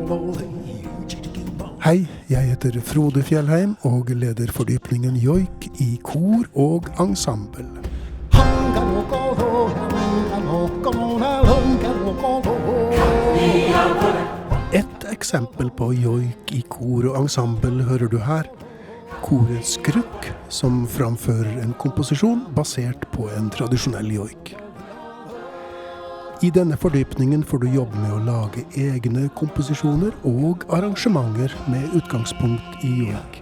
Hei, jeg heter Frode Fjellheim og leder fordypningen joik i kor og ensemble. Et eksempel på joik i kor og ensemble hører du her. Korets Krukk, som framfører en komposisjon basert på en tradisjonell joik. I denne fordypningen får du jobbe med å lage egne komposisjoner og arrangementer med utgangspunkt i joik.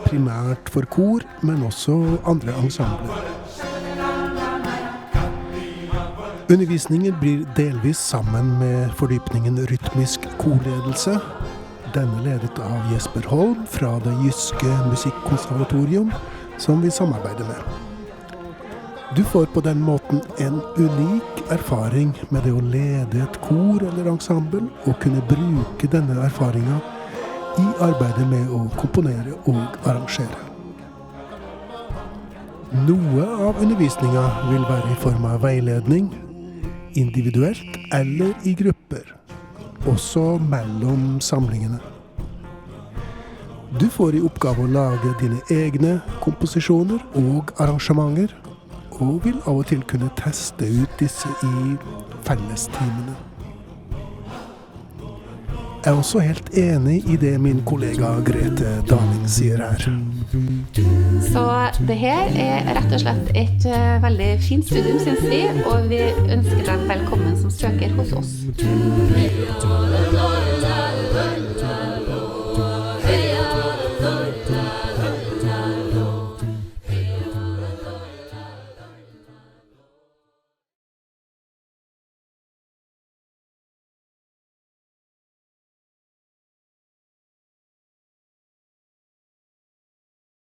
Primært for kor, men også andre ensembler. Undervisningen blir delvis sammen med fordypningen rytmisk korledelse. Denne ledet av Jesper Holm fra det jyske musikkonservatorium, som vi samarbeider med. Du får på den måten en unik erfaring med det å lede et kor eller ensemble, og kunne bruke denne erfaringen i arbeidet med å komponere og arrangere. Noe av undervisningen vil være i form av veiledning, individuelt eller i grupper, også mellom samlingene. Du får i oppgave å lage dine egne komposisjoner og arrangementer, og vil av og til kunne teste ut disse i fellestimene. Jeg er også helt enig i det min kollega Grete Daning sier her. Så det her er rett og slett et veldig fint studium, synes vi, og vi ønsker deg velkommen som søker hos oss.